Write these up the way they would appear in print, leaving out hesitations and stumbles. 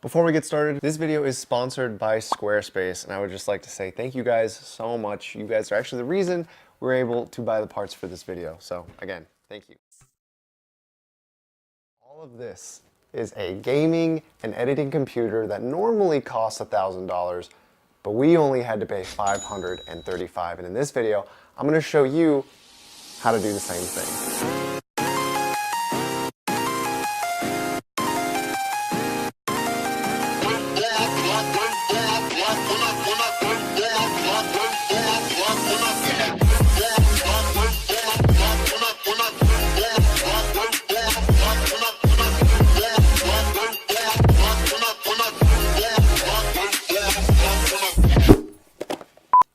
Before we get started, this video is sponsored by Squarespace, and I would just like to say thank you guys so much. You guys are actually the reason we're able to buy the parts for this video. So again, thank you. All of this is a gaming and editing computer that normally costs $1,000, but we only had to pay $535. And in this video, I'm going to show you how to do the same thing.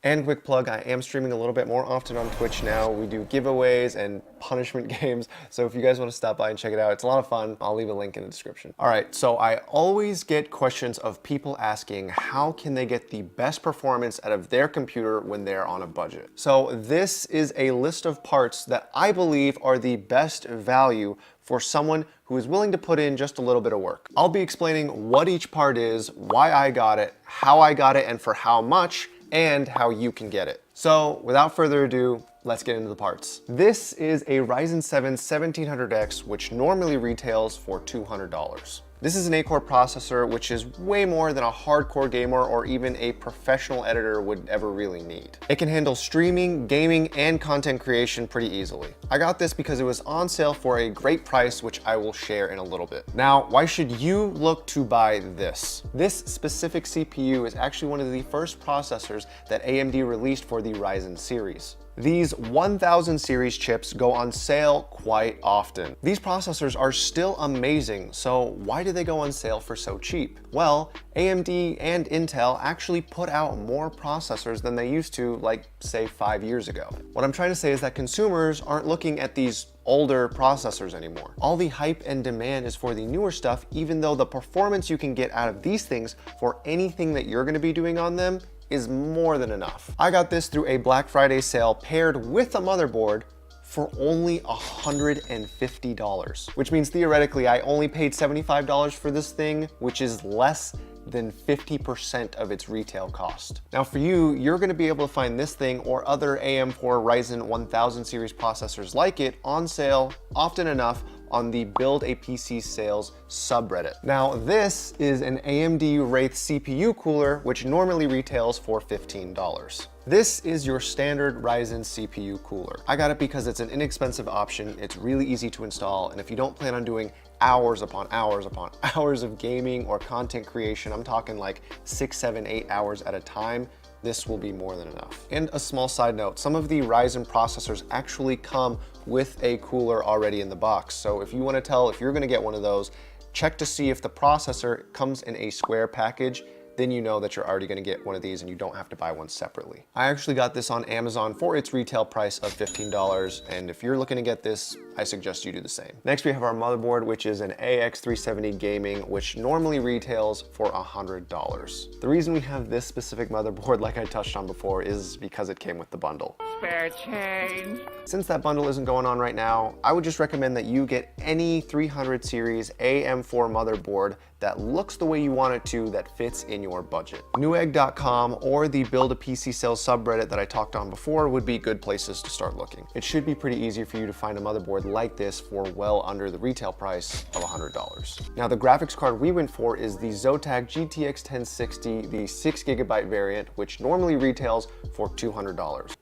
And quick plug, I am streaming a little bit more often on Twitch now. We do giveaways and punishment games, so if you guys want to stop by and check it out, it's a lot of fun. I'll leave a link in the description. All right, so I always get questions of people asking how can they get the best performance out of their computer when they're on a budget. So this is a list of parts that I believe are the best value for someone who is willing to put in just a little bit of work. I'll be explaining what each part is, why I got it, how I got it, and for how much, and how you can get it. So without further ado, let's get into the parts. This is a Ryzen 7 1700X, which normally retails for $200. This is an 8-core processor, which is way more than a hardcore gamer or even a professional editor would ever really need. It can handle streaming, gaming, and content creation pretty easily. I got this because it was on sale for a great price, which I will share in a little bit. Now, why should you look to buy this? This specific CPU is actually one of the first processors that AMD released for the Ryzen series. These 1000 series chips go on sale quite often. These processors are still amazing, so why do they go on sale for so cheap? Well, AMD and Intel actually put out more processors than they used to, like, say 5 years ago. What I'm trying to say is that consumers aren't looking at these older processors anymore. All the hype and demand is for the newer stuff, even though the performance you can get out of these things for anything that you're gonna be doing on them is more than enough. I got this through a Black Friday sale paired with a motherboard for only $150, which means theoretically I only paid $75 for this thing, which is less than 50% of its retail cost. Now for you, you're gonna be able to find this thing or other AM4 Ryzen 1000 series processors like it on sale often enough on the Build a PC Sales subreddit. Now this is an AMD Wraith CPU cooler, which normally retails for $15. This is your standard Ryzen CPU cooler. I got it because it's an inexpensive option, it's really easy to install, and if you don't plan on doing hours upon hours upon hours of gaming or content creation, I'm talking like 6, 7, 8 hours at a time, this will be more than enough. And a small side note, some of the Ryzen processors actually come with a cooler already in the box. So if you want to tell if you're going to get one of those, check to see if the processor comes in a square package, then you know that you're already gonna get one of these and you don't have to buy one separately. I actually got this on Amazon for its retail price of $15, and if you're looking to get this, I suggest you do the same. Next, we have our motherboard, which is an AX370 Gaming, which normally retails for $100. The reason we have this specific motherboard, like I touched on before, is because it came with the bundle. Spare change. Since that bundle isn't going on right now, I would just recommend that you get any 300 series AM4 motherboard that looks the way you want it to, that fits in your budget. Newegg.com or the Build a PC Sales subreddit that I talked on before would be good places to start looking. It should be pretty easy for you to find a motherboard like this for well under the retail price of $100. Now the graphics card we went for is the Zotac GTX 1060, the 6GB variant, which normally retails for $200.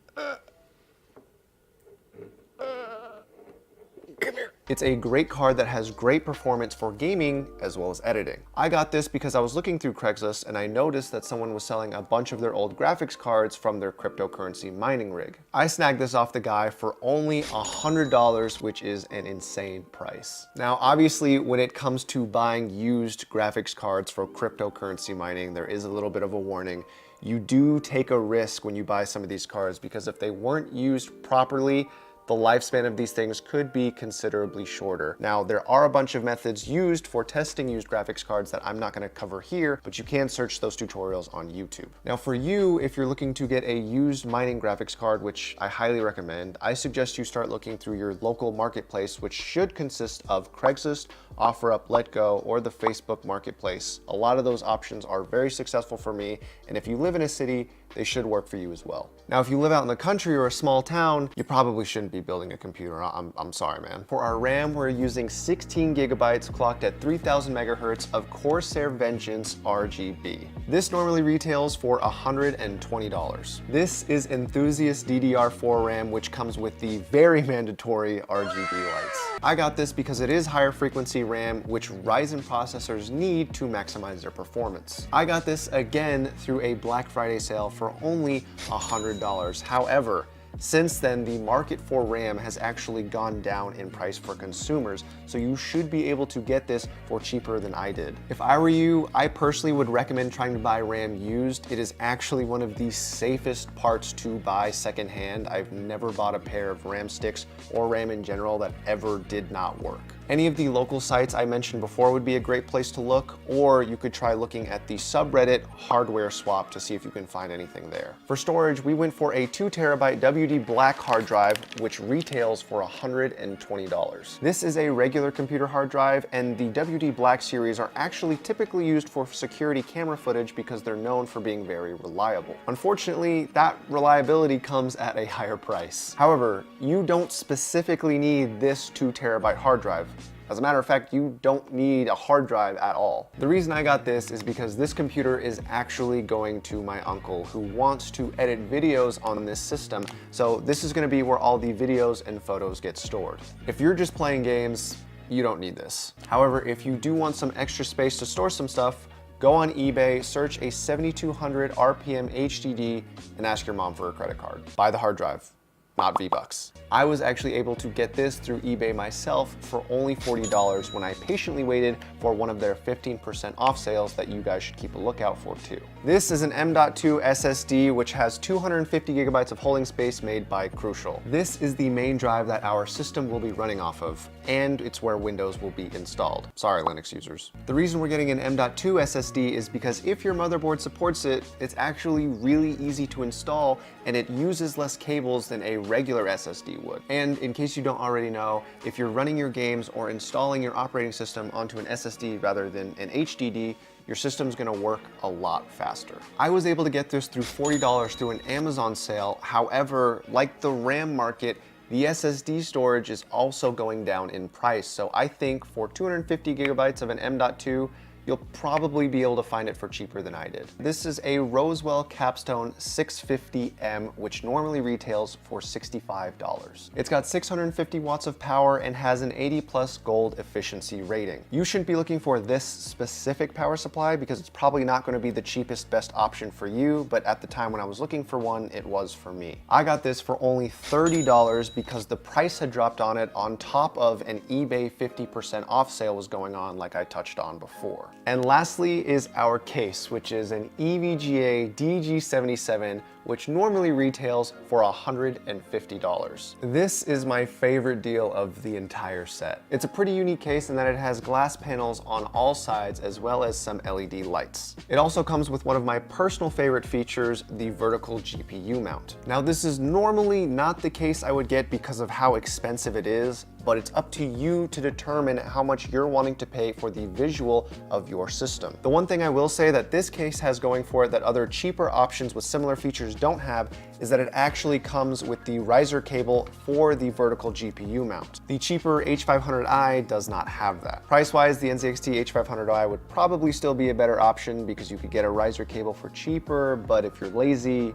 It's a great card that has great performance for gaming as well as editing. I got this because I was looking through Craigslist and I noticed that someone was selling a bunch of their old graphics cards from their cryptocurrency mining rig. I snagged this off the guy for only $100, which is an insane price. Now, obviously, when it comes to buying used graphics cards for cryptocurrency mining, there is a little bit of a warning. You do take a risk when you buy some of these cards because if they weren't used properly, the lifespan of these things could be considerably shorter. Now, there are a bunch of methods used for testing used graphics cards that I'm not going to cover here, but you can search those tutorials on YouTube. Now, for you, if you're looking to get a used mining graphics card, which I highly recommend, I suggest you start looking through your local marketplace, which should consist of Craigslist, OfferUp, Letgo, or the Facebook Marketplace. A lot of those options are very successful for me, and if you live in a city, they should work for you as well. Now, if you live out in the country or a small town, you probably shouldn't be building a computer. I'm sorry, man. For our RAM, we're using 16 gigabytes clocked at 3000 megahertz of Corsair Vengeance RGB. This normally retails for $120. This is Enthusiast DDR4 RAM, which comes with the very mandatory RGB lights. I got this because it is higher frequency RAM, which Ryzen processors need to maximize their performance. I got this again through a Black Friday sale for only $100. However, since then, the market for RAM has actually gone down in price for consumers, so you should be able to get this for cheaper than I did. If I were you, I personally would recommend trying to buy RAM used. It is actually one of the safest parts to buy secondhand. I've never bought a pair of RAM sticks or RAM in general that ever did not work. Any of the local sites I mentioned before would be a great place to look, or you could try looking at the subreddit Hardware Swap to see if you can find anything there. For storage, we went for a 2 terabyte WD Black hard drive, which retails for $120. This is a regular computer hard drive, and the WD Black series are actually typically used for security camera footage because they're known for being very reliable. Unfortunately, that reliability comes at a higher price. However, you don't specifically need this 2 terabyte hard drive. As a matter of fact, you don't need a hard drive at all. The reason I got this is because this computer is actually going to my uncle who wants to edit videos on this system. So this is gonna be where all the videos and photos get stored. If you're just playing games, you don't need this. However, if you do want some extra space to store some stuff, go on eBay, search a 7200 RPM HDD, and ask your mom for a credit card. Buy the hard drive, not V-Bucks. I was actually able to get this through eBay myself for only $40 when I patiently waited for one of their 15% off sales that you guys should keep a lookout for too. This is an M.2 SSD, which has 250 gigabytes of holding space made by Crucial. This is the main drive that our system will be running off of, and it's where Windows will be installed. Sorry, Linux users. The reason we're getting an M.2 SSD is because if your motherboard supports it, it's actually really easy to install, and it uses less cables than a regular SSD would. And in case you don't already know, if you're running your games or installing your operating system onto an SSD rather than an HDD, your system's gonna work a lot faster. I was able to get this through $40 through an Amazon sale. However, like the RAM market, the SSD storage is also going down in price. So I think for 250 gigabytes of an M.2, you'll probably be able to find it for cheaper than I did. This is a Rosewell Capstone 650M, which normally retails for $65. It's got 650 watts of power and has an 80+ gold efficiency rating. You shouldn't be looking for this specific power supply because it's probably not going to be the cheapest best option for you, but at the time when I was looking for one, it was for me. I got this for only $30 because the price had dropped on it on top of an eBay 50% off sale was going on, like I touched on before. And lastly is our case, which is an EVGA DG77, which normally retails for $150. This is my favorite deal of the entire set. It's a pretty unique case in that it has glass panels on all sides as well as some LED lights. It also comes with one of my personal favorite features, the vertical GPU mount. Now, this is normally not the case I would get because of how expensive it is, but it's up to you to determine how much you're wanting to pay for the visual of your system. The one thing I will say that this case has going for it that other cheaper options with similar features don't have is that it actually comes with the riser cable for the vertical GPU mount. The cheaper H500i does not have that. Price-wise, the NZXT H500i would probably still be a better option because you could get a riser cable for cheaper, but if you're lazy,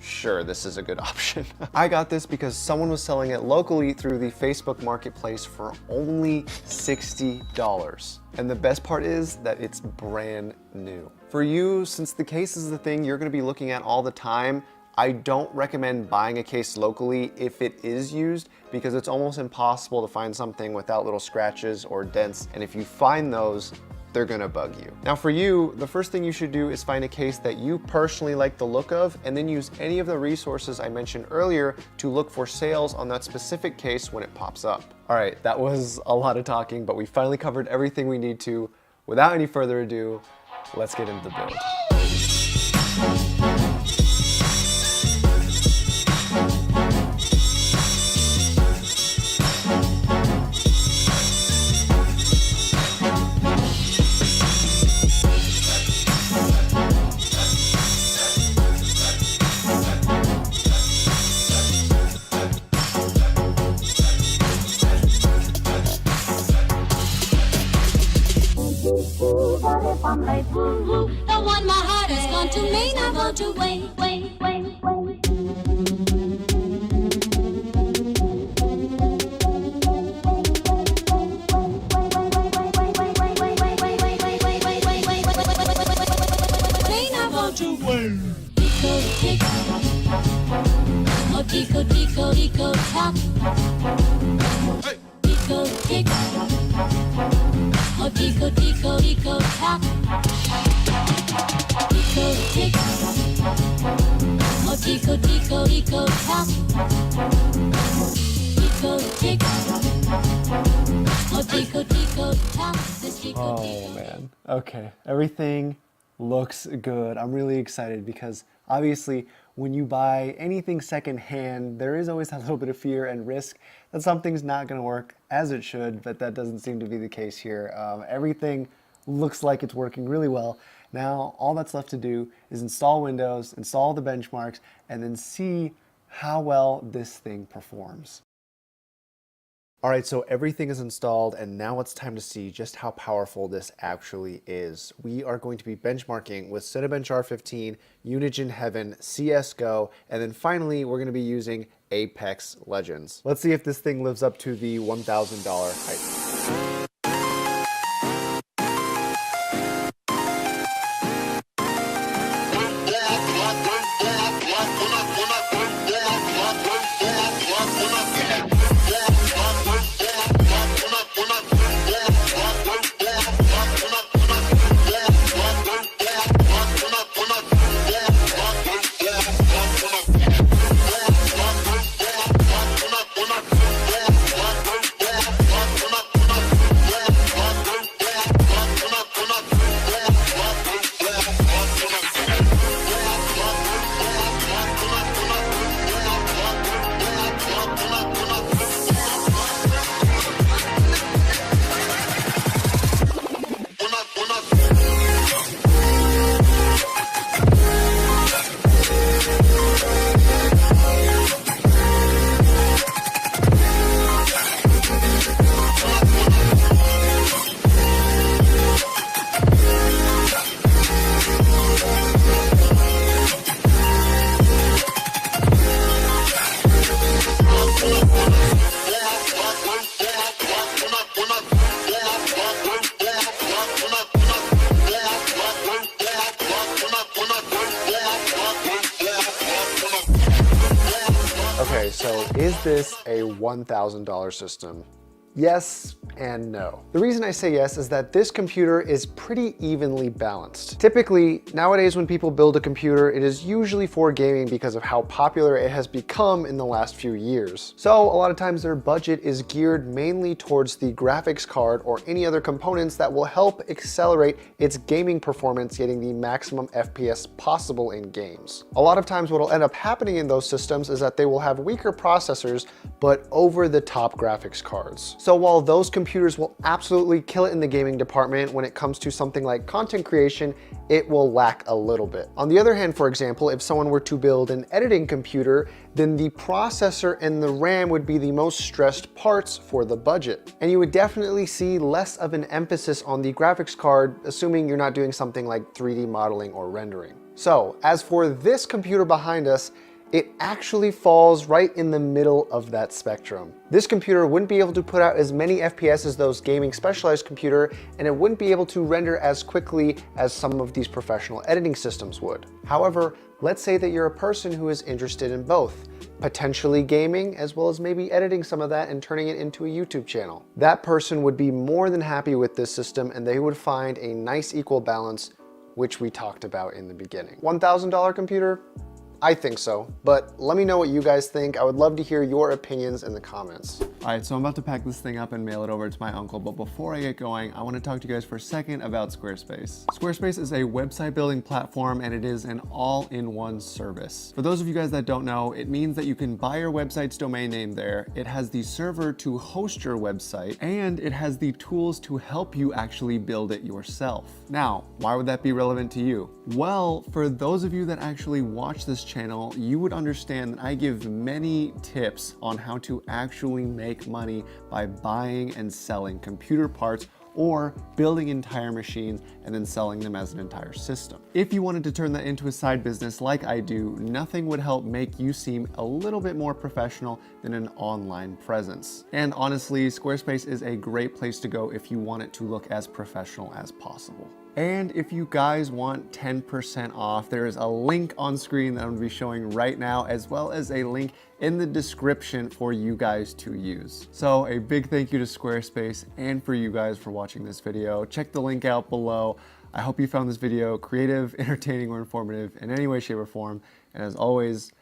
sure, this is a good option. I got this because someone was selling it locally through the Facebook Marketplace for only $60. And the best part is that it's brand new. For you, since the case is the thing you're gonna be looking at all the time, I don't recommend buying a case locally if it is used because it's almost impossible to find something without little scratches or dents. And if you find those, they're gonna bug you. Now for you, the first thing you should do is find a case that you personally like the look of, and then use any of the resources I mentioned earlier to look for sales on that specific case when it pops up. All right, that was a lot of talking, but we finally covered everything we need to. Without any further ado, let's get into the build. The one my heart has gone to may not go to wait. May not go to wait. Tico tick, oh tico tico tico tock. Tico tick. Oh, tico, tico, tico, tock. Tico, tick. Oh, tico, tico, tico, tock. Tico, tick. Oh, tico, tico, tock. This tico, Oh man, okay, everything looks good. I'm really excited because obviously when you buy anything secondhand, there is always a little bit of fear and risk that something's not gonna work as it should, but that doesn't seem to be the case here. Everything looks like it's working really well. Now, all that's left to do is install Windows, install the benchmarks, and then see how well this thing performs. All right, so everything is installed, and now it's time to see just how powerful this actually is. We are going to be benchmarking with Cinebench R15, Unigine Heaven, CSGO, and then finally we're going to be using Apex Legends. Let's see if this thing lives up to the $1,000 hype. Okay, so is this a $1,000 system? Yes and no. The reason I say yes is that this computer is pretty evenly balanced. Typically, nowadays when people build a computer, it is usually for gaming because of how popular it has become in the last few years. So a lot of times their budget is geared mainly towards the graphics card or any other components that will help accelerate its gaming performance, getting the maximum FPS possible in games. A lot of times what will end up happening in those systems is that they will have weaker processors, but over-the-top graphics cards. So while those computers will absolutely kill it in the gaming department, when it comes to something like content creation, it will lack a little bit. On the other hand, for example, if someone were to build an editing computer, then the processor and the RAM would be the most stressed parts for the budget. And you would definitely see less of an emphasis on the graphics card, assuming you're not doing something like 3D modeling or rendering. So as for this computer behind us, it actually falls right in the middle of that spectrum. This computer wouldn't be able to put out as many FPS as those gaming specialized computer, and it wouldn't be able to render as quickly as some of these professional editing systems would. However, let's say that you're a person who is interested in both, potentially gaming as well as maybe editing some of that and turning it into a YouTube channel. That person would be more than happy with this system, and they would find a nice equal balance, which we talked about in the beginning. $1,000 computer? I think so, but let me know what you guys think. I would love to hear your opinions in the comments. All right, so I'm about to pack this thing up and mail it over to my uncle, but before I get going, I want to talk to you guys for a second about Squarespace. Squarespace is a website building platform, and it is an all-in-one service. For those of you guys that don't know, it means that you can buy your website's domain name there, it has the server to host your website, and it has the tools to help you actually build it yourself. Now, why would that be relevant to you? Well, for those of you that actually watch this channel, you would understand that I give many tips on how to actually make money by buying and selling computer parts or building entire machines and then selling them as an entire system. If you wanted to turn that into a side business like I do, nothing would help make you seem a little bit more professional than an online presence. And honestly, Squarespace is a great place to go if you want it to look as professional as possible. And if you guys want 10% off, there is a link on screen that I'm gonna be showing right now, as well as a link in the description for you guys to use. So a big thank you to Squarespace and for you guys for watching this video. Check the link out below. I hope you found this video creative, entertaining, or informative in any way, shape, or form. And as always,